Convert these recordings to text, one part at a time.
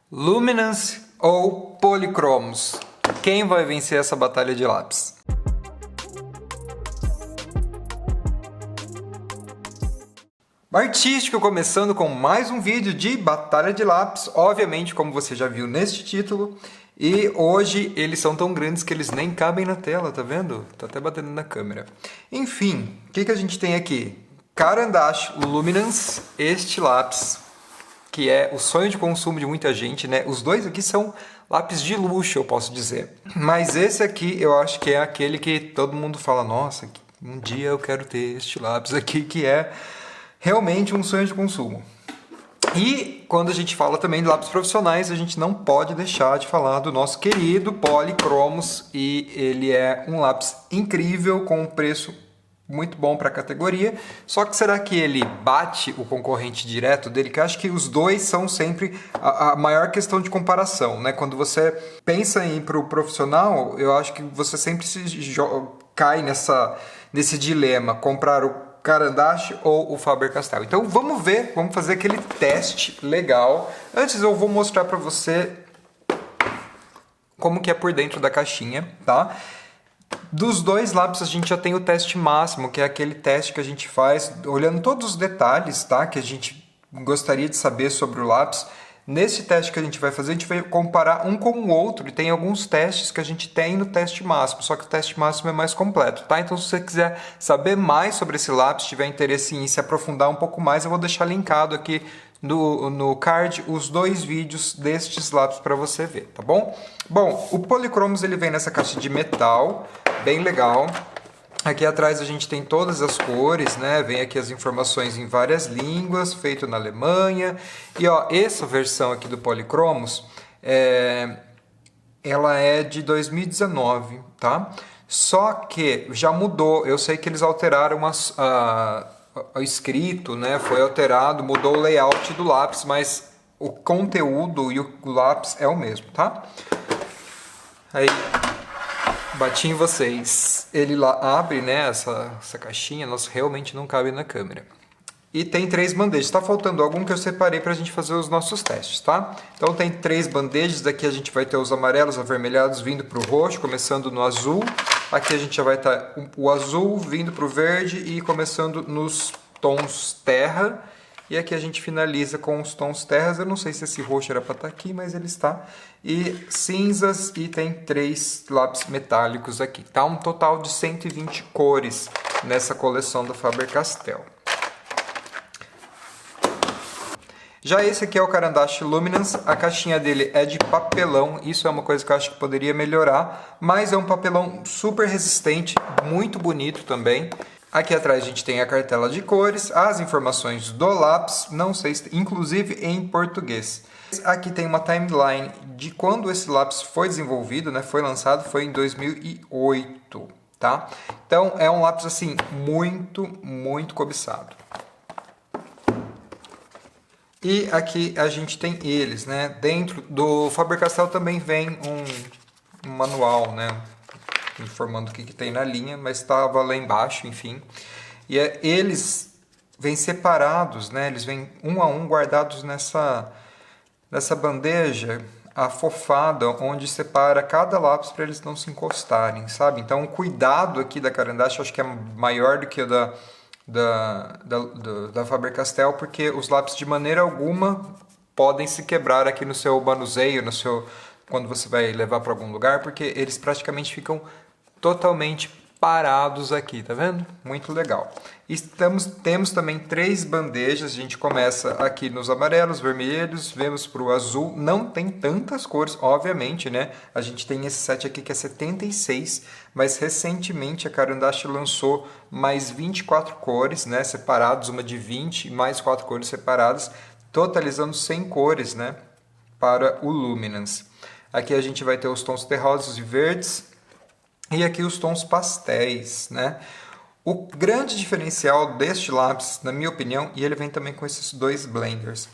Luminance ou Polychromos? Quem vai vencer essa batalha de lápis? Artístico começando com mais um vídeo de batalha de lápis, obviamente como você já viu neste título. E hoje eles são tão grandes que eles nem cabem na tela, tá vendo? Tá até batendo na câmera. Enfim, o que a gente tem aqui? Caran d'Ache Luminance, este lápis, que é o sonho de consumo de muita gente, né? Os dois aqui são lápis de luxo, eu posso dizer. Mas esse aqui eu acho que é aquele que todo mundo fala, nossa, um dia eu quero ter este lápis aqui, que é realmente um sonho de consumo. E quando a gente fala também de lápis profissionais, a gente não pode deixar de falar do nosso querido Polychromos. E ele é um lápis incrível, com um preço muito bom para a categoria. Só que será que ele bate o concorrente direto dele? Que eu acho que os dois são sempre a maior questão de comparação, né? Quando você pensa em ir para o profissional, eu acho que você sempre cai nesse dilema, comprar o Caran d'Ache ou o Faber-Castell. Então vamos ver, vamos fazer aquele teste legal. Antes eu vou mostrar para você como que é por dentro da caixinha, tá? Dos dois lápis a gente já tem o teste máximo, que é aquele teste que a gente faz olhando todos os detalhes, tá? Que a gente gostaria de saber sobre o lápis. Nesse teste que a gente vai comparar um com o outro, e tem alguns testes que a gente tem no teste máximo, só que o teste máximo é mais completo, tá? Então se você quiser saber mais sobre esse lápis, tiver interesse em se aprofundar um pouco mais, eu vou deixar linkado aqui no card os dois vídeos destes lápis para você ver, tá bom? Bom, o Polychromos ele vem nessa caixa de metal, bem legal. Aqui atrás a gente tem todas as cores, né? Vem aqui as informações em várias línguas, feito na Alemanha. E ó, essa versão aqui do Polychromos, ela é de 2019, tá? Só que já mudou, eu sei que eles alteraram o escrito, né? Foi alterado, mudou o layout do lápis, mas o conteúdo e o lápis é o mesmo, tá? Aí, bati em vocês. Ele lá abre, né, essa caixinha, nossa, realmente não cabe na câmera. E tem 3 bandejas. Tá faltando algum que eu separei pra gente fazer os nossos testes, tá? Então tem 3 bandejas. Daqui a gente vai ter os amarelos, avermelhados vindo pro roxo, começando no azul. Aqui a gente já vai estar o azul vindo pro verde e começando nos tons terra. E aqui a gente finaliza com os tons terras. Eu não sei se esse roxo era para estar aqui, mas ele está. E cinzas, e tem 3 lápis metálicos aqui. Tá um total de 120 cores nessa coleção da Faber-Castell. Já esse aqui é o Caran d'Ache Luminance. A caixinha dele é de papelão. Isso é uma coisa que eu acho que poderia melhorar. Mas é um papelão super resistente, muito bonito também. Aqui atrás a gente tem a cartela de cores, as informações do lápis, não sei se, inclusive em português. Aqui tem uma timeline de quando esse lápis foi desenvolvido, né? Foi lançado, foi em 2008, tá? Então é um lápis assim muito, muito cobiçado. E aqui a gente tem eles, né? Dentro do Faber-Castell também vem um manual, né? Informando o que tem na linha, mas estava lá embaixo, enfim. E eles vêm separados, né? Eles vêm um a um guardados nessa bandeja afofada, onde separa cada lápis para eles não se encostarem, sabe? Então o cuidado aqui da Caran d'Ache acho que é maior do que o da Faber-Castell, porque os lápis de maneira alguma podem se quebrar aqui no seu manuseio, quando você vai levar para algum lugar, porque eles praticamente ficam totalmente parados aqui, tá vendo? Muito legal. E temos também 3 bandejas. A gente começa aqui nos amarelos, vermelhos, vemos para o azul. Não tem tantas cores, obviamente, né? A gente tem esse set aqui que é 76, mas recentemente a Caran d'Ache lançou mais 24 cores, né? Separados, uma de 20 e mais 4 cores separadas, totalizando 100 cores, né? Para o Luminance. Aqui a gente vai ter os tons terrosos e verdes. E aqui os tons pastéis, né? O grande diferencial deste lápis, na minha opinião, e ele vem também com esses 2 blenders,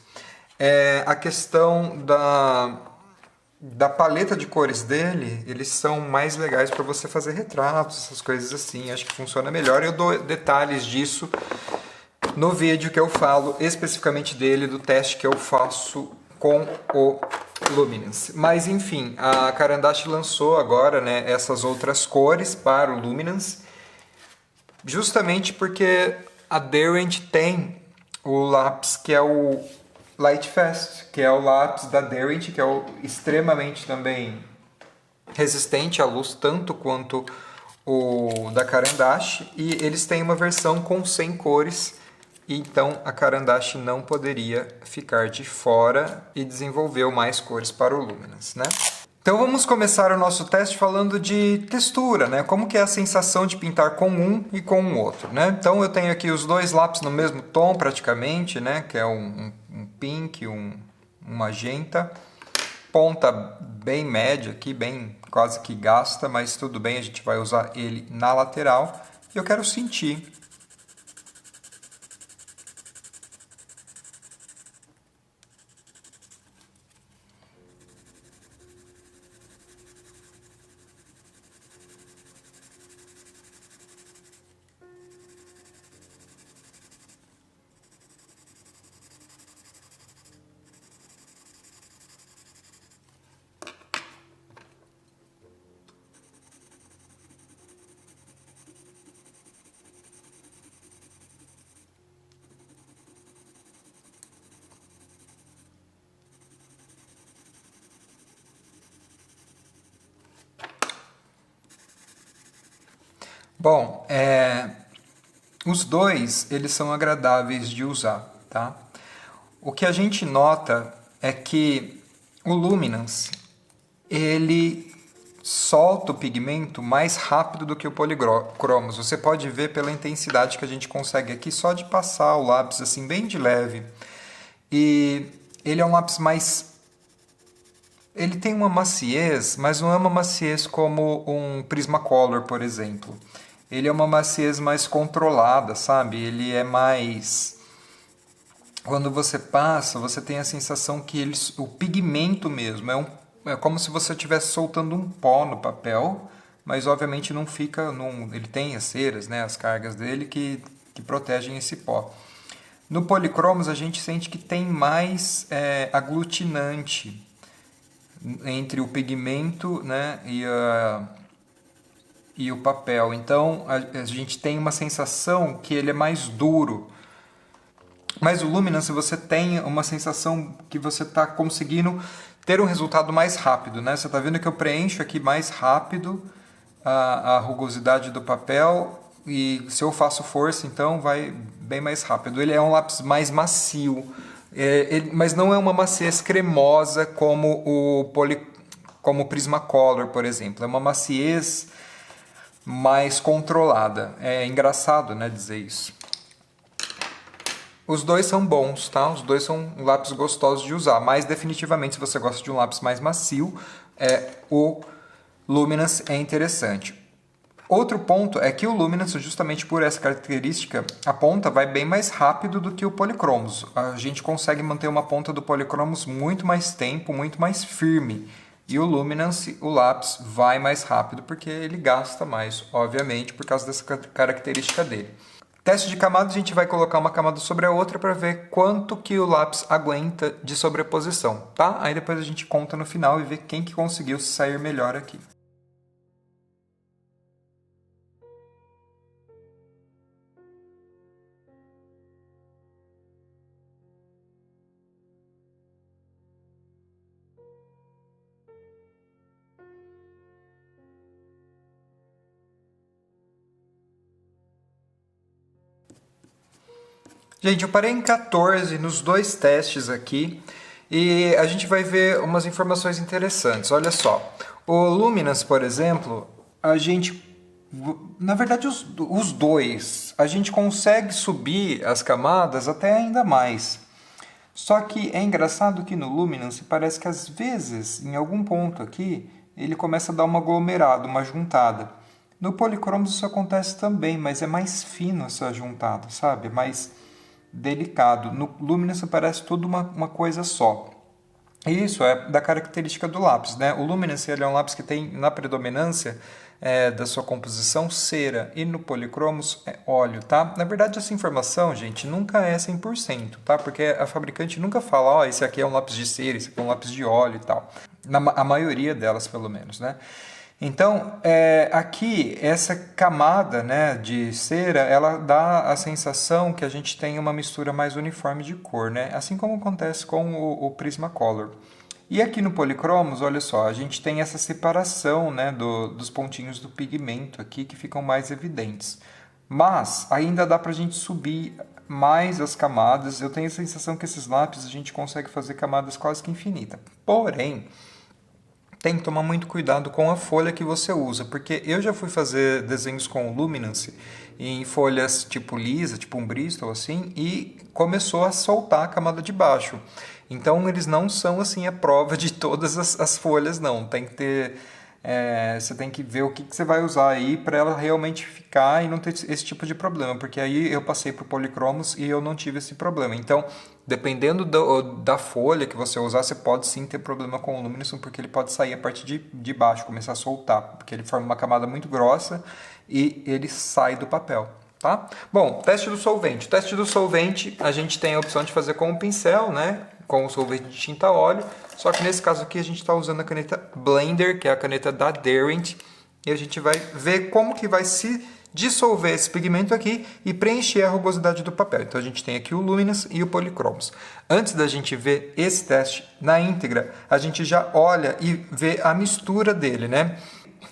é a questão da paleta de cores dele. Eles são mais legais para você fazer retratos, essas coisas assim. Acho que funciona melhor. Eu dou detalhes disso no vídeo que eu falo especificamente dele, do teste que eu faço com o Luminance. Mas enfim, a Caran d'Ache lançou agora, né, essas outras cores para o Luminance, justamente porque a Derwent tem o lápis que é o Lightfast, que é o lápis da Derwent, que é extremamente também resistente à luz, tanto quanto o da Caran d'Ache, e eles têm uma versão com 100 cores, então a Caran d'Ache não poderia ficar de fora e desenvolveu mais cores para o Luminance, né? Então vamos começar o nosso teste falando de textura, né? Como que é a sensação de pintar com um e com o outro, né? Então eu tenho aqui os dois lápis no mesmo tom praticamente, né? Que é um pink, um magenta. Ponta bem média aqui, bem quase que gasta, mas tudo bem, a gente vai usar ele na lateral. E eu quero sentir. Bom, os dois, eles são agradáveis de usar, tá? O que a gente nota é que o Luminance, ele solta o pigmento mais rápido do que o Polychromos. Você pode ver pela intensidade que a gente consegue aqui só de passar o lápis assim bem de leve. E ele é um lápis mais... Ele tem uma maciez, mas não é uma maciez como um Prismacolor, por exemplo. Ele é uma maciez mais controlada, sabe? Ele é mais... Quando você passa, você tem a sensação que o pigmento mesmo é como se você estivesse soltando um pó no papel, mas obviamente não fica... ele tem as ceras, né, as cargas dele que protegem esse pó. No Polychromos a gente sente que tem mais aglutinante entre o pigmento, né, e o papel. Então a gente tem uma sensação que ele é mais duro. Mas o Luminance você tem uma sensação que você está conseguindo ter um resultado mais rápido, né? Você está vendo que eu preencho aqui mais rápido a rugosidade do papel, e se eu faço força, então vai bem mais rápido. Ele é um lápis mais macio, mas não é uma maciez cremosa como como o Prismacolor, por exemplo. É uma maciez mais controlada. É engraçado, né, dizer isso. Os dois são bons, tá? Os dois são lápis gostosos de usar, mas definitivamente se você gosta de um lápis mais macio, o Luminance é interessante. Outro ponto é que o Luminance, justamente por essa característica, a ponta vai bem mais rápido do que o Polychromos. A gente consegue manter uma ponta do Polychromos muito mais tempo, muito mais firme. E o Luminance, o lápis, vai mais rápido porque ele gasta mais, obviamente, por causa dessa característica dele. Teste de camadas, a gente vai colocar uma camada sobre a outra para ver quanto que o lápis aguenta de sobreposição, tá? Aí depois a gente conta no final e vê quem que conseguiu sair melhor aqui. Gente, eu parei em 14 nos dois testes aqui e a gente vai ver umas informações interessantes. Olha só, o Luminance, por exemplo, na verdade os dois, a gente consegue subir as camadas até ainda mais. Só que é engraçado que no Luminance parece que às vezes, em algum ponto aqui, ele começa a dar uma aglomerada, uma juntada. No Polychromos isso acontece também, mas é mais fino essa juntada, sabe? É mais delicado. No Luminance parece tudo uma coisa só. Isso é da característica do lápis, né? O Luminance ele é um lápis que tem na predominância da sua composição cera e no policromos é óleo, tá? Na verdade, essa informação, gente, nunca é 100%, tá? Porque a fabricante nunca fala, ó, esse aqui é um lápis de cera, esse aqui é um lápis de óleo e tal. A maioria delas, pelo menos, né? Então, aqui, essa camada, né, de cera, ela dá a sensação que a gente tem uma mistura mais uniforme de cor, né? Assim como acontece com o Prismacolor. E aqui no policromos, olha só, a gente tem essa separação, né, dos pontinhos do pigmento aqui que ficam mais evidentes. Mas ainda dá para a gente subir mais as camadas. Eu tenho a sensação que esses lápis a gente consegue fazer camadas quase que infinitas. Porém, tem que tomar muito cuidado com a folha que você usa, porque eu já fui fazer desenhos com Luminance em folhas tipo lisa, tipo um Bristol, assim, e começou a soltar a camada de baixo. Então, eles não são, assim, a prova de todas as folhas, não. Tem que ter... você tem que ver o que você vai usar aí para ela realmente ficar e não ter esse tipo de problema, porque aí eu passei por policromos e eu não tive esse problema. Então, dependendo da folha que você usar, você pode sim ter problema com o Luminance, porque ele pode sair a partir de baixo, começar a soltar, porque ele forma uma camada muito grossa e ele sai do papel. Tá? Bom, teste do solvente. Teste do solvente, a gente tem a opção de fazer com o pincel, né? Com o solvente de tinta óleo. Só que nesse caso aqui a gente está usando a caneta Blender, que é a caneta da Derwent. E a gente vai ver como que vai se dissolver esse pigmento aqui e preencher a rugosidade do papel. Então a gente tem aqui o Luminance e o Polychromos. Antes da gente ver esse teste na íntegra, a gente já olha e vê a mistura dele, né?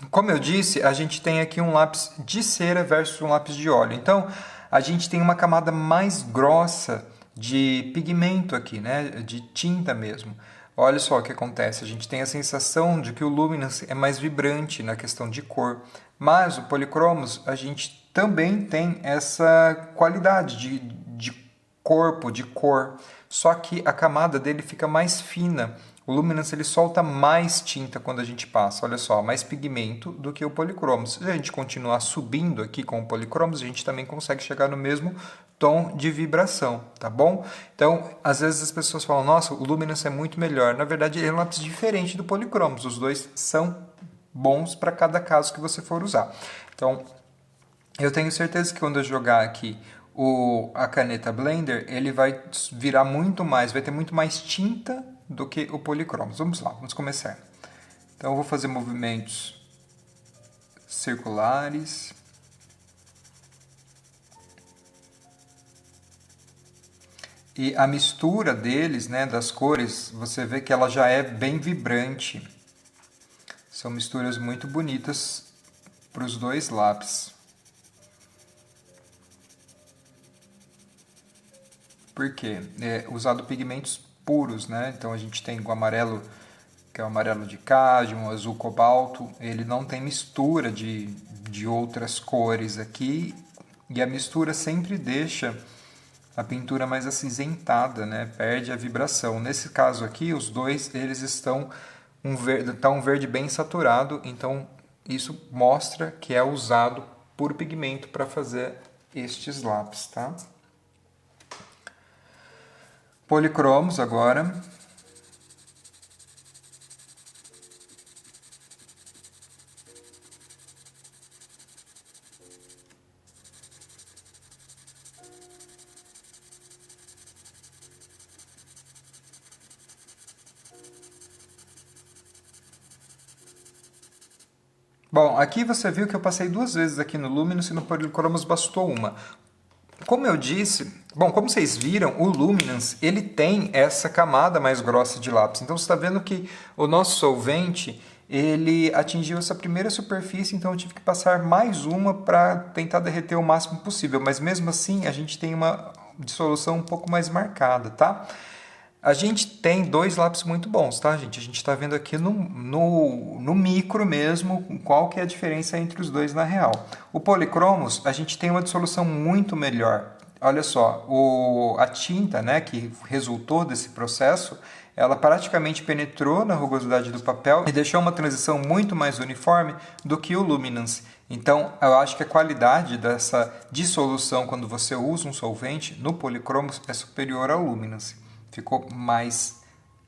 Como eu disse, a gente tem aqui um lápis de cera versus um lápis de óleo. Então, a gente tem uma camada mais grossa de pigmento aqui, né? De tinta mesmo. Olha só o que acontece. A gente tem a sensação de que o Luminance é mais vibrante na questão de cor. Mas o Polychromos, a gente também tem essa qualidade de corpo, de cor. Só que a camada dele fica mais fina. O Luminance ele solta mais tinta quando a gente passa, olha só, mais pigmento do que o Polychromos. Se a gente continuar subindo aqui com o Polychromos, a gente também consegue chegar no mesmo tom de vibração, tá bom? Então, às vezes as pessoas falam, nossa, o Luminance é muito melhor. Na verdade, ele é um lápis diferente do Polychromos. Os dois são bons para cada caso que você for usar. Então, eu tenho certeza que quando eu jogar aqui a caneta Blender, ele vai virar muito mais, vai ter muito mais tinta do que o Polychromos. Vamos lá, vamos começar. Então eu vou fazer movimentos circulares. E a mistura deles, né, das cores, você vê que ela já é bem vibrante. São misturas muito bonitas para os dois lápis. Por quê? É usado pigmentos puros, né? Então a gente tem o amarelo, que é o amarelo de cádmio, o azul cobalto, ele não tem mistura de outras cores aqui, e a mistura sempre deixa a pintura mais acinzentada, né? Perde a vibração. Nesse caso aqui, os dois eles estão um verde bem saturado, então isso mostra que é usado puro pigmento para fazer estes lápis, tá? Polychromos agora. Bom, aqui você viu que eu passei 2 vezes aqui no Luminance e no Polychromos bastou uma. Como eu disse, bom, como vocês viram, o Luminance, ele tem essa camada mais grossa de lápis. Então, você está vendo que o nosso solvente, ele atingiu essa primeira superfície, então eu tive que passar mais uma para tentar derreter o máximo possível. Mas mesmo assim, a gente tem uma dissolução um pouco mais marcada, tá? A gente tem 2 lápis muito bons, tá, gente? A gente está vendo aqui no micro mesmo qual que é a diferença entre os dois na real. O Polychromos, a gente tem uma dissolução muito melhor. Olha só, a tinta, né, que resultou desse processo, ela praticamente penetrou na rugosidade do papel e deixou uma transição muito mais uniforme do que o Luminance. Então, eu acho que a qualidade dessa dissolução quando você usa um solvente no Polychromos é superior ao Luminance. Ficou mais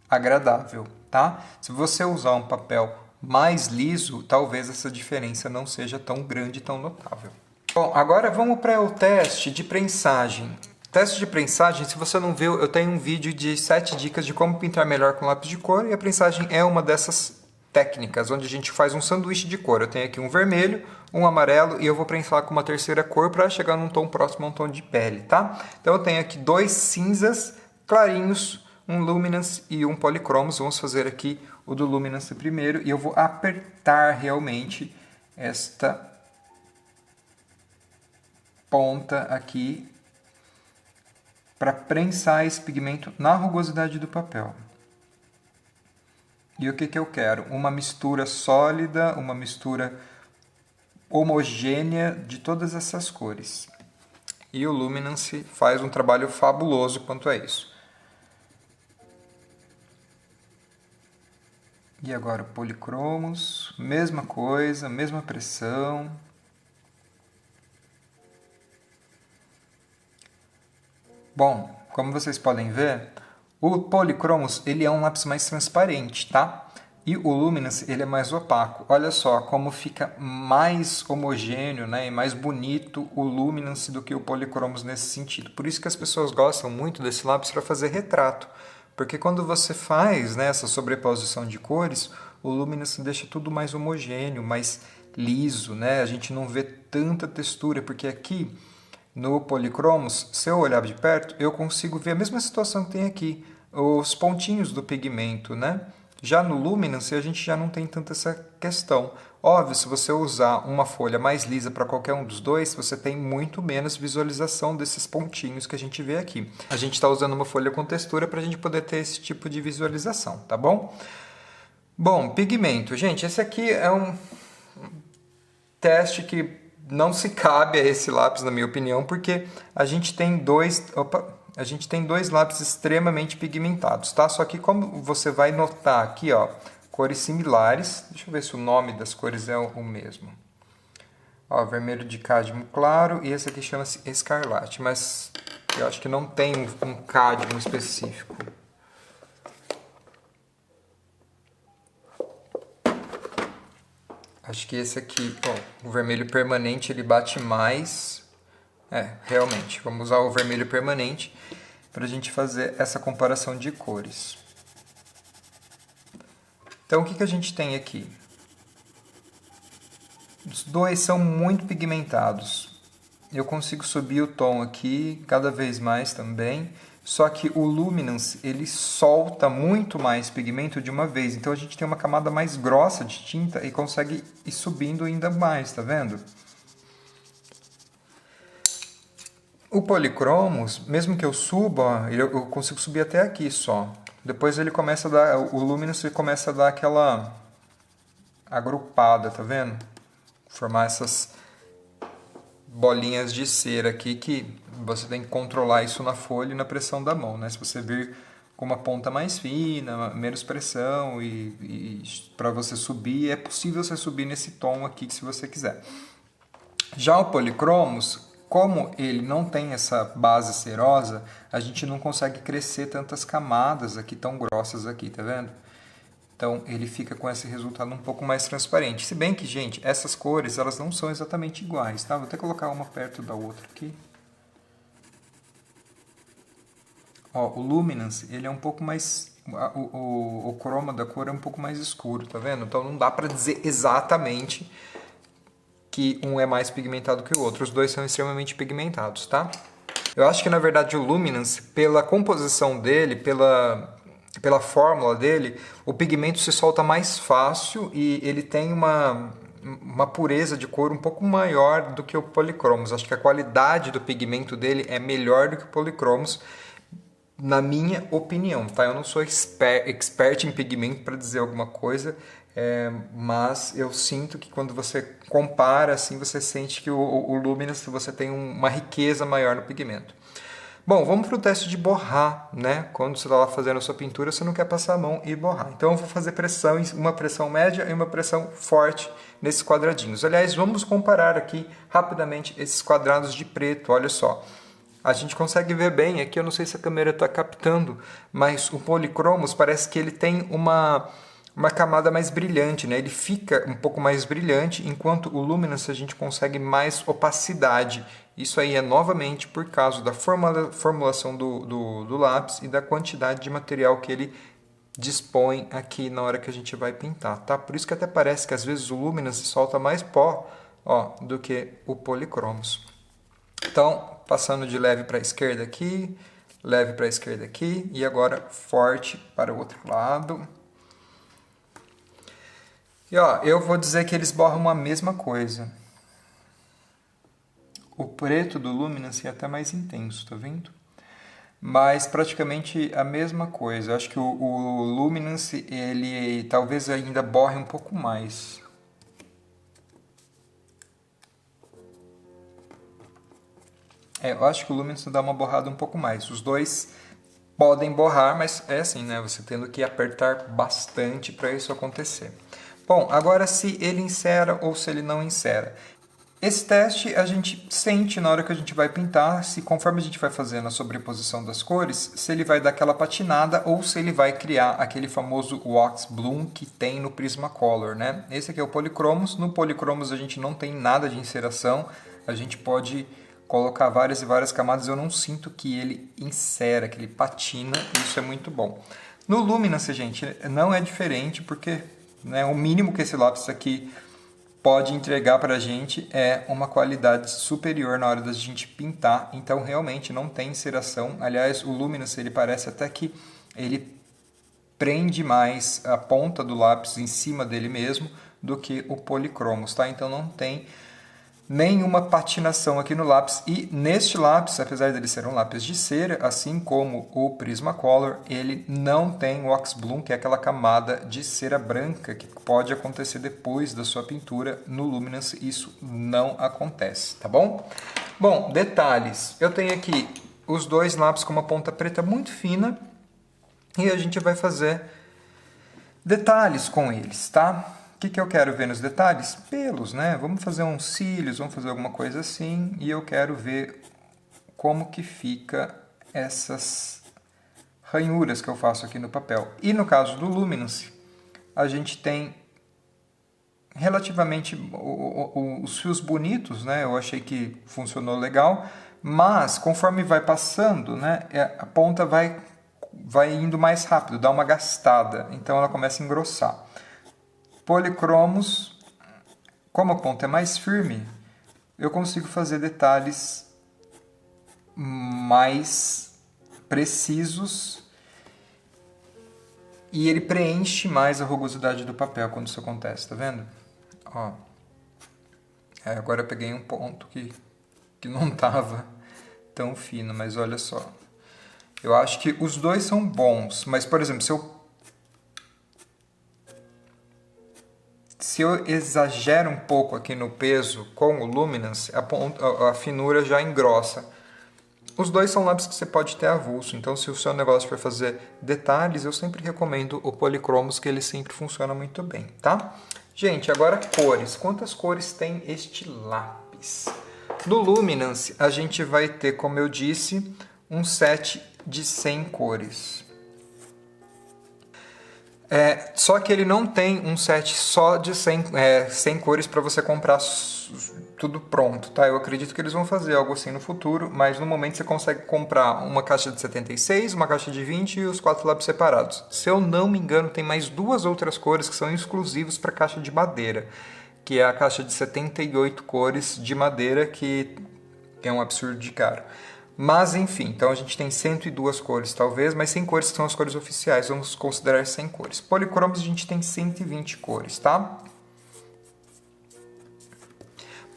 agradável, tá? Se você usar um papel mais liso, talvez essa diferença não seja tão grande, tão notável. Bom, agora vamos para o teste de prensagem. Teste de prensagem, se você não viu, eu tenho um vídeo de 7 dicas de como pintar melhor com lápis de cor, e a prensagem é uma dessas técnicas, onde a gente faz um sanduíche de cor. Eu tenho aqui um vermelho, um amarelo, e eu vou prensar com uma terceira cor para chegar num tom próximo a um tom de pele, tá? Então eu tenho aqui 2 cinzas clarinhos, um Luminance e um Polychromos. Vamos fazer aqui o do Luminance primeiro, e eu vou apertar realmente esta ponta aqui para prensar esse pigmento na rugosidade do papel. E o que eu quero? Uma mistura sólida, uma mistura homogênea de todas essas cores. E o Luminance faz um trabalho fabuloso quanto a isso. E agora o Polychromos, mesma coisa, mesma pressão. Bom, como vocês podem ver, o Polychromos ele é um lápis mais transparente, tá? E o Luminance ele é mais opaco. Olha só como fica mais homogêneo, né, e mais bonito o Luminance do que o Polychromos nesse sentido. Por isso que as pessoas gostam muito desse lápis para fazer retrato. Porque quando você faz, né, essa sobreposição de cores, o Luminance deixa tudo mais homogêneo, mais liso, né? A gente não vê tanta textura, porque aqui no Polychromos, se eu olhar de perto, eu consigo ver a mesma situação que tem aqui, os pontinhos do pigmento, né? Já no Luminance, a gente já não tem tanta essa questão. Óbvio, se você usar uma folha mais lisa para qualquer um dos dois, você tem muito menos visualização desses pontinhos que a gente vê aqui. A gente está usando uma folha com textura para a gente poder ter esse tipo de visualização, tá bom? Bom, pigmento. Gente, esse aqui é um teste que não se cabe a esse lápis, na minha opinião, porque a gente tem dois lápis extremamente pigmentados, tá? Só que como você vai notar aqui, ó, cores similares. Deixa eu ver se o nome das cores é o mesmo. Ó, vermelho de cádmio claro e esse aqui chama-se escarlate, mas eu acho que não tem um cádmio específico. Acho que esse aqui, ó, o vermelho permanente, ele bate mais. Realmente, vamos usar o vermelho permanente para a gente fazer essa comparação de cores. Então, o que a gente tem aqui? Os dois são muito pigmentados. Eu consigo subir o tom aqui cada vez mais também. Só que o Luminance, ele solta muito mais pigmento de uma vez. Então a gente tem uma camada mais grossa de tinta e consegue ir subindo ainda mais, tá vendo? O Polychromos, mesmo que eu suba, eu consigo subir até aqui só. Depois ele começa a dar, o Luminance começa a dar aquela agrupada, tá vendo? Formar essas bolinhas de cera aqui que você tem que controlar isso na folha e na pressão da mão, né? Se você vir com uma ponta mais fina, menos pressão e para você subir, é possível você subir nesse tom aqui se você quiser. Já o Polychromos, como ele não tem essa base cerosa, a gente não consegue crescer tantas camadas aqui tão grossas aqui, tá vendo? Então ele fica com esse resultado um pouco mais transparente. Se bem que, gente, essas cores elas não são exatamente iguais, tá? Vou até colocar uma perto da outra aqui. Ó, o Luminance, ele é um pouco mais... O croma da cor é um pouco mais escuro, tá vendo? Então não dá pra dizer exatamente que um é mais pigmentado que o outro. Os dois são extremamente pigmentados, tá? Eu acho que, na verdade, o Luminance, pela composição dele, pela fórmula dele, o pigmento se solta mais fácil e ele tem uma pureza de cor um pouco maior do que o Polychromos. Acho que a qualidade do pigmento dele é melhor do que o Polychromos, na minha opinião, tá? Eu não sou expert em pigmento para dizer alguma coisa, mas eu sinto que quando você compara, assim, você sente que o Luminance você tem uma riqueza maior no pigmento. Bom, vamos para o teste de borrar, né? Quando você está lá fazendo a sua pintura, você não quer passar a mão e borrar. Então eu vou fazer uma pressão média e uma pressão forte nesses quadradinhos. Aliás, vamos comparar aqui rapidamente esses quadrados de preto, olha só. A gente consegue ver bem aqui, eu não sei se a câmera está captando, mas o Polychromos parece que ele tem uma uma camada mais brilhante, né? Ele fica um pouco mais brilhante, enquanto o Luminance a gente consegue mais opacidade. Isso aí é novamente por causa da formulação do lápis e da quantidade de material que ele dispõe aqui na hora que a gente vai pintar, tá? Por isso que até parece que às vezes o Luminance solta mais pó, ó, do que o Polychromos. Então, passando de leve para a esquerda aqui, leve para a esquerda aqui, e agora forte para o outro lado. E ó, eu vou dizer que eles borram a mesma coisa. O preto do Luminance é até mais intenso, tá vendo? Mas praticamente a mesma coisa. Eu acho que o Luminance, ele talvez ainda borre um pouco mais. Eu acho que o Luminance dá uma borrada um pouco mais. Os dois podem borrar, mas é assim, né? Você tendo que apertar bastante para isso acontecer. Bom, agora se ele insera ou se ele não insera. Esse teste a gente sente na hora que a gente vai pintar, se conforme a gente vai fazendo a sobreposição das cores, se ele vai dar aquela patinada ou se ele vai criar aquele famoso wax bloom que tem no Prismacolor, né? Esse aqui é o Polychromos. No Polychromos a gente não tem nada de inseração, a gente pode colocar várias e várias camadas. Eu não sinto que ele insera, que ele patina, isso é muito bom. No Luminance, gente, não é diferente, porque né, o mínimo que esse lápis aqui pode entregar para a gente é uma qualidade superior na hora da gente pintar, então realmente não tem inseração. Aliás, o Luminance, ele parece até que ele prende mais a ponta do lápis em cima dele mesmo do que o Polychromos, tá? Então não tem nenhuma patinação aqui no lápis. E neste lápis, apesar dele ser um lápis de cera, assim como o Prismacolor, ele não tem wax bloom, que é aquela camada de cera branca que pode acontecer depois da sua pintura. No Luminance isso não acontece, tá bom? Bom, detalhes. Eu tenho aqui os dois lápis com uma ponta preta muito fina e a gente vai fazer detalhes com eles, tá? O que eu quero ver nos detalhes? Pelos, né? Vamos fazer uns cílios, vamos fazer alguma coisa assim. E eu quero ver como que fica essas ranhuras que eu faço aqui no papel. E no caso do Luminance, a gente tem relativamente os fios bonitos, né? Eu achei que funcionou legal. Mas, conforme vai passando, né? A ponta vai indo mais rápido, dá uma gastada. Então, ela começa a engrossar. Polychromos, como a ponta é mais firme, eu consigo fazer detalhes mais precisos e ele preenche mais a rugosidade do papel quando isso acontece, tá vendo? Ó. Agora eu peguei um ponto que não estava tão fino, mas olha só. Eu acho que os dois são bons, mas, por exemplo, se eu exagero um pouco aqui no peso com o Luminance, a finura já engrossa. Os dois são lápis que você pode ter avulso, então se o seu negócio for fazer detalhes, eu sempre recomendo o Polychromos, que ele sempre funciona muito bem, tá? Gente, agora cores. Quantas cores tem este lápis? No Luminance, a gente vai ter, como eu disse, um set de 100 cores. Só que ele não tem um set só de 100 cores para você comprar tudo pronto, tá? Eu acredito que eles vão fazer algo assim no futuro, mas no momento você consegue comprar uma caixa de 76, uma caixa de 20 e os 4 lápis separados. Se eu não me engano, tem mais 2 outras cores que são exclusivos para caixa de madeira, que é a caixa de 78 cores de madeira, que é um absurdo de caro. Mas, enfim, então a gente tem 102 cores, talvez, mas 100 cores que são as cores oficiais, vamos considerar 100 cores. Polychromos a gente tem 120 cores, tá?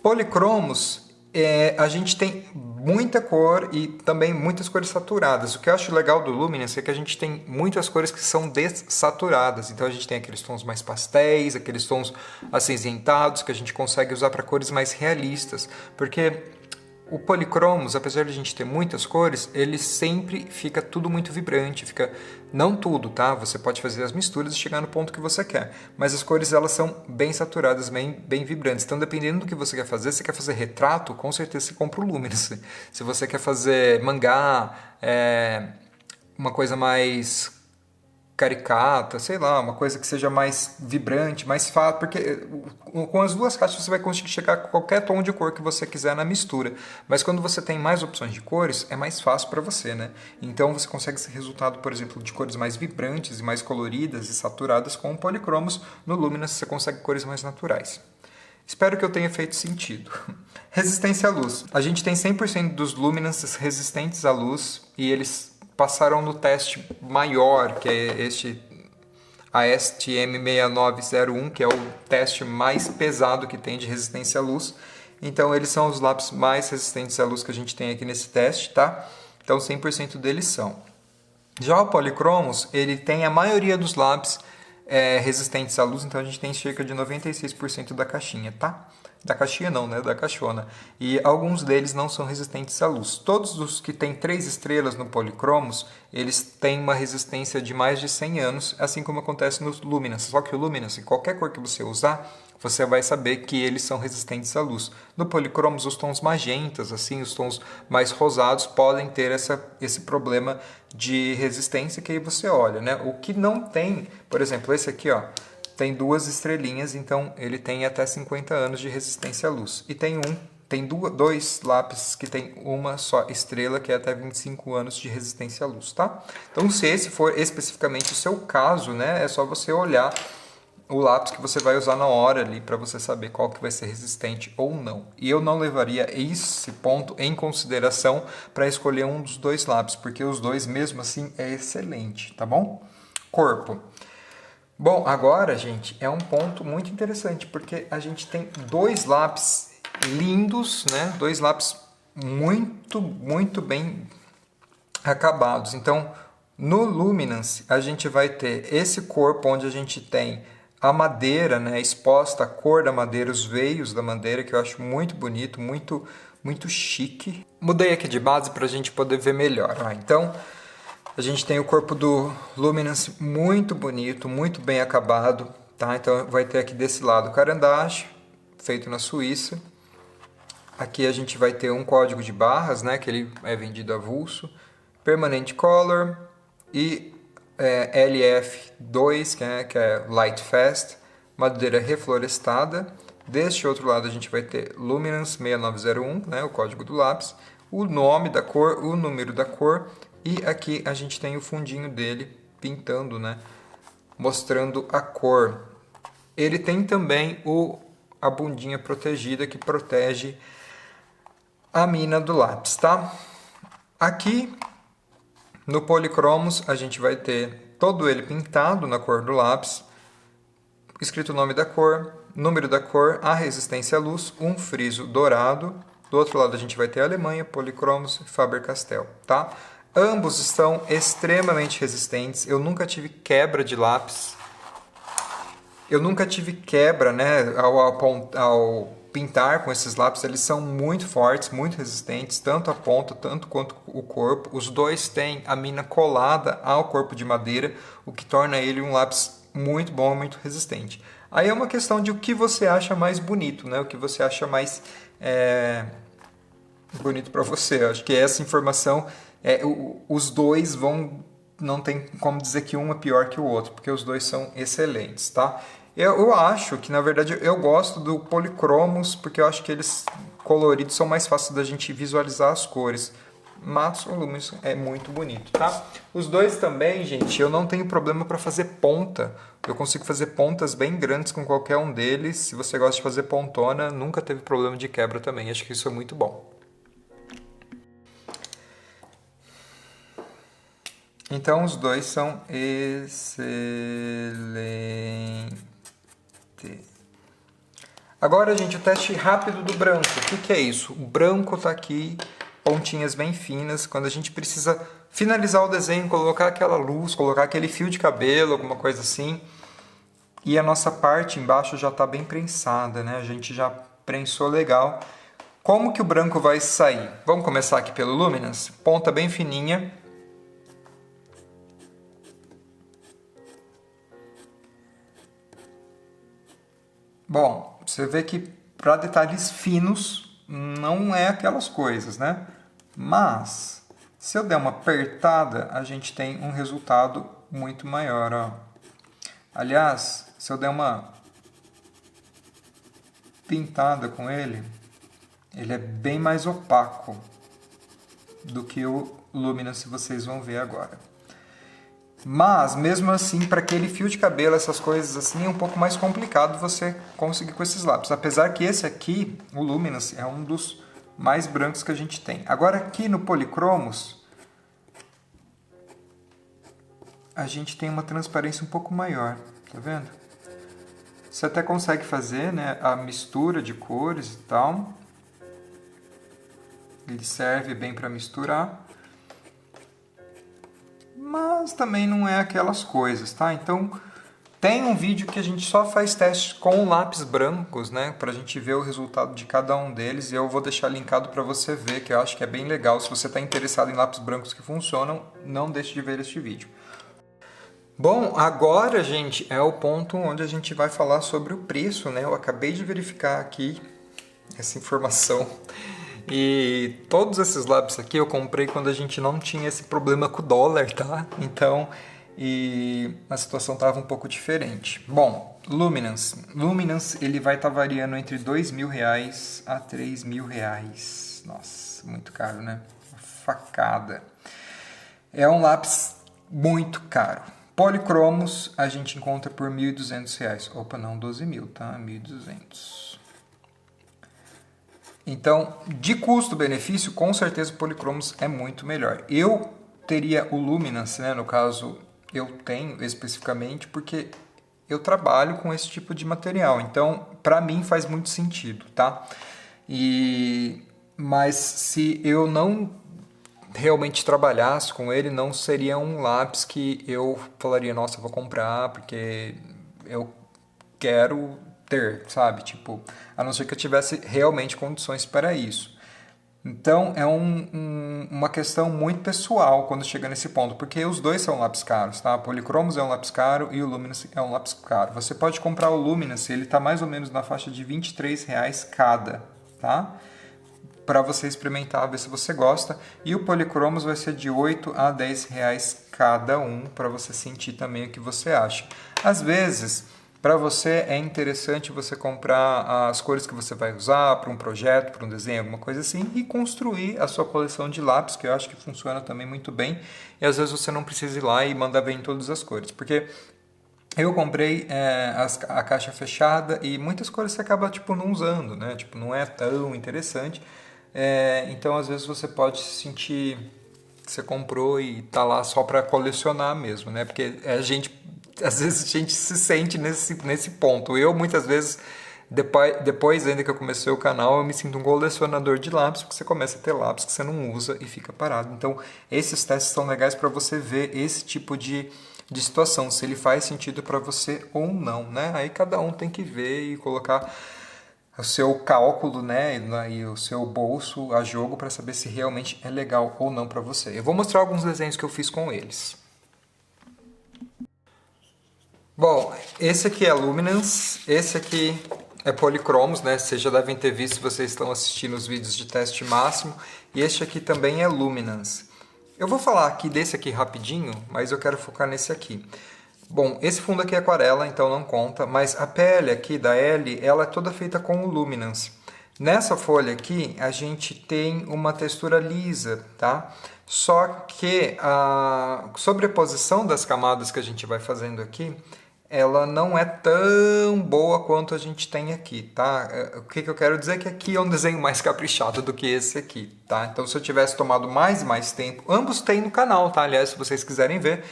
Polychromos, a gente tem muita cor e também muitas cores saturadas. O que eu acho legal do Luminance é que a gente tem muitas cores que são dessaturadas. Então a gente tem aqueles tons mais pastéis, aqueles tons acinzentados, que a gente consegue usar para cores mais realistas. Porque o Polychromos, apesar de a gente ter muitas cores, ele sempre fica tudo muito vibrante, fica não tudo, tá? Você pode fazer as misturas e chegar no ponto que você quer, mas as cores elas são bem saturadas, bem vibrantes. Então, dependendo do que você quer fazer, se você quer fazer retrato, com certeza você compra o Luminance. Se você quer fazer mangá, uma coisa mais caricata, sei lá, uma coisa que seja mais vibrante, mais fácil, porque com as duas caixas você vai conseguir chegar a qualquer tom de cor que você quiser na mistura. Mas quando você tem mais opções de cores, é mais fácil para você, né? Então você consegue esse resultado, por exemplo, de cores mais vibrantes e mais coloridas e saturadas com policromos. No Luminance você consegue cores mais naturais. Espero que eu tenha feito sentido. Resistência à luz. A gente tem 100% dos Luminances resistentes à luz e eles passaram no teste maior, que é este ASTM6901, que é o teste mais pesado que tem de resistência à luz. Então eles são os lápis mais resistentes à luz que a gente tem aqui nesse teste, tá? Então 100% deles são. Já o Polychromos, ele tem a maioria dos lápis resistentes à luz, então a gente tem cerca de 96% da caixinha, tá? Da caixinha não, né? Da caixona. E alguns deles não são resistentes à luz. Todos os que têm 3 estrelas no Polychromos, eles têm uma resistência de mais de 100 anos, assim como acontece nos Luminance. Só que o Luminance, qualquer cor que você usar, você vai saber que eles são resistentes à luz. No Polychromos, os tons magentas, assim, os tons mais rosados, podem ter esse problema de resistência que aí você olha, né? O que não tem, por exemplo, esse aqui, ó, tem 2 estrelinhas, então ele tem até 50 anos de resistência à luz. E tem dois lápis que tem uma só estrela, que é até 25 anos de resistência à luz, tá? Então, se esse for especificamente o seu caso, né, é só você olhar o lápis que você vai usar na hora ali para você saber qual que vai ser resistente ou não. E eu não levaria esse ponto em consideração para escolher um dos 2 lápis, porque os 2 mesmo assim é excelente, tá bom? Corpo. Bom, agora, gente, é um ponto muito interessante, porque a gente tem 2 lápis lindos, né? 2 lápis muito bem acabados. Então, no Luminance, a gente vai ter esse corpo onde a gente tem a madeira, né, exposta, a cor da madeira, os veios da madeira, que eu acho muito bonito, muito chique. Mudei aqui de base para a gente poder ver melhor. Então, a gente tem o corpo do Luminance muito bonito, muito bem acabado, tá? Então vai ter aqui desse lado o carandache, feito na Suíça. Aqui a gente vai ter um código de barras, né, que ele é vendido avulso, Permanent Color e LF2, que é Light Fast, madeira reflorestada. Deste outro lado a gente vai ter Luminance 6901, né, o código do lápis, o nome da cor, o número da cor, e aqui a gente tem o fundinho dele pintando, né, mostrando a cor. Ele tem também a bundinha protegida que protege a mina do lápis, tá? Aqui no Polychromos a gente vai ter todo ele pintado na cor do lápis, escrito o nome da cor, número da cor, a resistência à luz, um friso dourado. Do outro lado a gente vai ter a Alemanha, Polychromos e Faber-Castell, tá? Ambos estão extremamente resistentes. Eu nunca tive quebra de lápis. Eu nunca tive quebra, né, ao pintar com esses lápis. Eles são muito fortes, muito resistentes, tanto a ponta, tanto quanto o corpo. Os dois têm a mina colada ao corpo de madeira, o que torna ele um lápis muito bom, muito resistente. Aí é uma questão de o que você acha mais bonito, né? O que você acha mais bonito para você. Eu acho que essa informação, os dois vão, não tem como dizer que um é pior que o outro, porque os dois são excelentes, tá? Eu acho que, na verdade, eu gosto do Polychromos, porque eu acho que eles coloridos são mais fáceis da gente visualizar as cores. Mas o Luminance é muito bonito, tá? Os dois também, gente, eu não tenho problema para fazer ponta. Eu consigo fazer pontas bem grandes com qualquer um deles. Se você gosta de fazer pontona, nunca teve problema de quebra também. Acho que isso é muito bom. Então, os dois são excelentes. Agora, gente, o teste rápido do branco. O que é isso? O branco está aqui, pontinhas bem finas. Quando a gente precisa finalizar o desenho, colocar aquela luz, colocar aquele fio de cabelo, alguma coisa assim. E a nossa parte embaixo já está bem prensada, né? A gente já prensou legal. Como que o branco vai sair? Vamos começar aqui pelo Luminance. Ponta bem fininha. Bom, você vê que para detalhes finos não é aquelas coisas, né? Mas Se eu der uma apertada, a gente tem um resultado muito maior, ó. Aliás, se eu der uma pintada com ele, ele é bem mais opaco do que o Luminance, vocês vão ver agora. Mas, mesmo assim, para aquele fio de cabelo, essas coisas assim, é um pouco mais complicado você conseguir com esses lápis. Apesar que esse aqui, o Luminance, é um dos mais brancos que a gente tem. Agora aqui no Polychromos, a gente tem uma transparência um pouco maior, tá vendo? Você até consegue fazer, né, a mistura de cores e tal. Ele serve bem para misturar. Mas também não é aquelas coisas, tá? Então, tem um vídeo que a gente só faz testes com lápis brancos, né? Pra gente ver o resultado de cada um deles. E eu vou deixar linkado para você ver, que eu acho que é bem legal. Se você está interessado em lápis brancos que funcionam, não deixe de ver este vídeo. Bom, agora, gente, é o ponto onde a gente vai falar sobre o preço, né? Eu acabei de verificar aqui essa informação. E todos esses lápis aqui eu comprei quando a gente não tinha esse problema com o dólar, tá? Então, a situação estava um pouco diferente. Bom, Luminance. Luminance, ele vai estar variando entre R$2.000 a R$3.000. Nossa, muito caro, né? Uma facada. É um lápis muito caro. Polychromos a gente encontra por R$1.200. Opa, não 12.000, tá? 1.200. Então, de custo-benefício, com certeza o Polychromos é muito melhor. Eu teria o Luminance, né? No caso, eu tenho especificamente porque eu trabalho com esse tipo de material. Então, para mim faz muito sentido, tá? Mas se eu não realmente trabalhasse com ele, não seria um lápis que eu falaria, nossa, eu vou comprar porque eu quero ter, sabe? Tipo, a não ser que eu tivesse realmente condições para isso. Então, é uma questão muito pessoal quando chega nesse ponto, porque os dois são lápis caros, tá? O Polychromos é um lápis caro e o Luminance é um lápis caro. Você pode comprar o Luminance, ele está mais ou menos na faixa de R$23 cada, tá? Para você experimentar, ver se você gosta. E o Polychromos vai ser de R$8 a R$10 cada um, para você sentir também o que você acha. Às vezes, para você é interessante você comprar as cores que você vai usar para um projeto, para um desenho, alguma coisa assim, e construir a sua coleção de lápis, que eu acho que funciona também muito bem. E às vezes você não precisa ir lá e mandar ver em todas as cores, porque eu comprei a caixa fechada e muitas cores você acaba tipo, não usando, né? Tipo, não é tão interessante. Então, às vezes, você pode se sentir que você comprou e tá lá só para colecionar mesmo, né? Porque às vezes a gente se sente nesse ponto. Eu, muitas vezes, depois ainda que eu comecei o canal, eu me sinto um colecionador de lápis, porque você começa a ter lápis que você não usa e fica parado. Então, esses testes são legais para você ver esse tipo de situação, se ele faz sentido para você ou não, né? Aí cada um tem que ver e colocar o seu cálculo, né, e o seu bolso a jogo para saber se realmente é legal ou não para você. Eu vou mostrar alguns desenhos que eu fiz com eles. Bom, esse aqui é Luminance, esse aqui é Polychromos, né? Vocês já devem ter visto se vocês estão assistindo os vídeos de teste máximo. E este aqui também é Luminance. Eu vou falar aqui desse aqui rapidinho, mas eu quero focar nesse aqui. Bom, esse fundo aqui é aquarela, então não conta, mas a pele aqui da L, ela é toda feita com o Luminance. Nessa folha aqui, a gente tem uma textura lisa, tá? Só que a sobreposição das camadas que a gente vai fazendo aqui, ela não é tão boa quanto a gente tem aqui, tá? O que eu quero dizer é que aqui é um desenho mais caprichado do que esse aqui, tá? Então, se eu tivesse tomado mais tempo, ambos tem no canal, tá? Aliás, se vocês quiserem ver,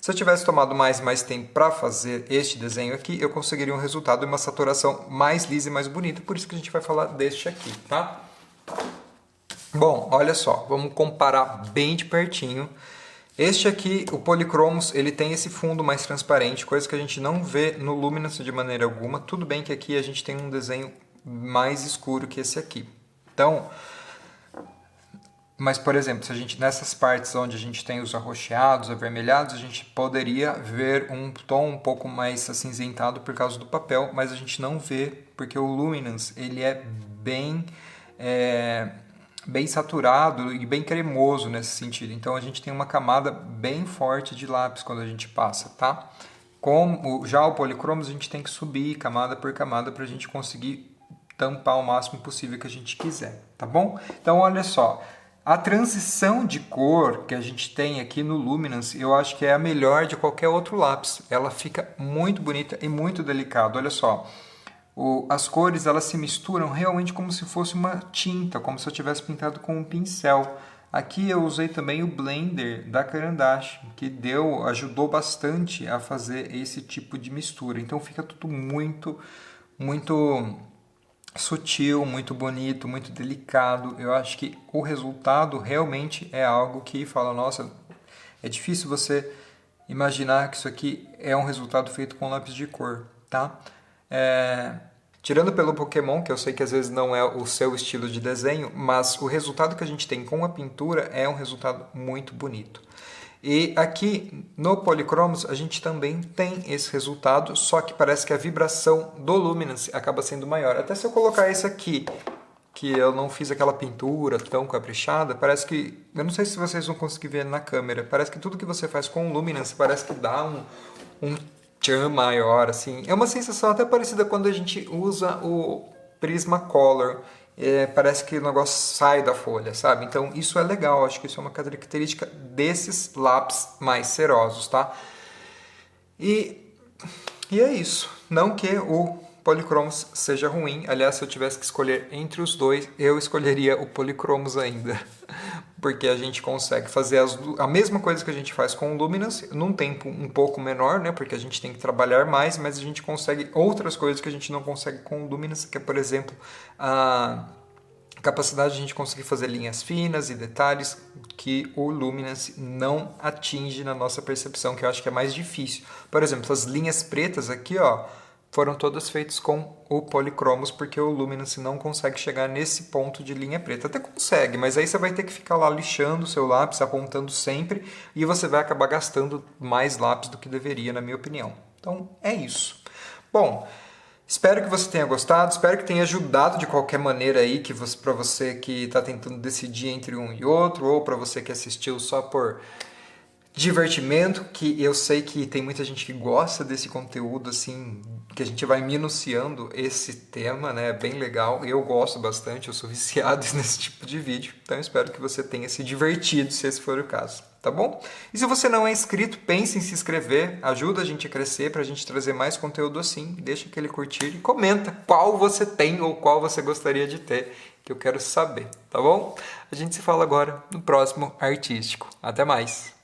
se eu tivesse tomado mais tempo para fazer este desenho aqui, eu conseguiria um resultado de uma saturação mais lisa e mais bonita, por isso que a gente vai falar deste aqui, tá? Bom, olha só, vamos comparar bem de pertinho. Este aqui, o Polychromos, ele tem esse fundo mais transparente, coisa que a gente não vê no Luminance de maneira alguma. Tudo bem que aqui a gente tem um desenho mais escuro que esse aqui. Então, mas, por exemplo, se a gente, nessas partes onde a gente tem os arroxeados, avermelhados, a gente poderia ver um tom um pouco mais acinzentado por causa do papel, mas a gente não vê, porque o Luminance ele é bem saturado e bem cremoso nesse sentido. Então a gente tem uma camada bem forte de lápis quando a gente passa, tá? Como já o policromos, a gente tem que subir camada por camada para a gente conseguir tampar o máximo possível que a gente quiser, tá bom? Então olha só, a transição de cor que a gente tem aqui no Luminance, eu acho que é a melhor de qualquer outro lápis. Ela fica muito bonita e muito delicada, olha só. As cores, elas se misturam realmente como se fosse uma tinta, como se eu tivesse pintado com um pincel. Aqui eu usei também o Blender da Caran d'Ache, que ajudou bastante a fazer esse tipo de mistura. Então fica tudo muito sutil, muito bonito, muito delicado. Eu acho que o resultado realmente é algo que fala, nossa, é difícil você imaginar que isso aqui é um resultado feito com lápis de cor, tá? Tirando pelo Pokémon, que eu sei que às vezes não é o seu estilo de desenho, mas o resultado que a gente tem com a pintura é um resultado muito bonito. E aqui no Polychromos a gente também tem esse resultado, só que parece que a vibração do Luminance acaba sendo maior. Até se eu colocar esse aqui, que eu não fiz aquela pintura tão caprichada, parece que... Eu não sei se vocês vão conseguir ver na câmera, parece que tudo que você faz com o Luminance parece que dá um tchan maior, assim. É uma sensação até parecida quando a gente usa o Prismacolor. Parece que o negócio sai da folha, sabe? Então isso é legal, acho que isso é uma característica desses lápis mais cerosos, tá? E é isso. Não que o Polychromos seja ruim. Aliás, se eu tivesse que escolher entre os dois, eu escolheria o Polychromos ainda. Porque a gente consegue fazer a mesma coisa que a gente faz com o Luminance, num tempo um pouco menor, né? Porque a gente tem que trabalhar mais, mas a gente consegue outras coisas que a gente não consegue com o Luminance, que é, por exemplo, a capacidade de a gente conseguir fazer linhas finas e detalhes que o Luminance não atinge na nossa percepção, que eu acho que é mais difícil. Por exemplo, essas linhas pretas aqui, ó, foram todas feitas com o Polychromos, porque o Luminance não consegue chegar nesse ponto de linha preta. Até consegue, mas aí você vai ter que ficar lá lixando o seu lápis, apontando sempre, e você vai acabar gastando mais lápis do que deveria, na minha opinião. Então, é isso. Bom, espero que você tenha gostado, espero que tenha ajudado de qualquer maneira aí, para você que está tentando decidir entre um e outro, ou para você que assistiu só por divertimento, que eu sei que tem muita gente que gosta desse conteúdo, assim, que a gente vai minuciando esse tema, né? É bem legal, eu gosto bastante, eu sou viciado nesse tipo de vídeo, então eu espero que você tenha se divertido, se esse for o caso, tá bom? E se você não é inscrito, pense em se inscrever, ajuda a gente a crescer, pra gente trazer mais conteúdo assim, deixa aquele curtir e comenta qual você tem ou qual você gostaria de ter, que eu quero saber, tá bom? A gente se fala agora no próximo Artístico. Até mais!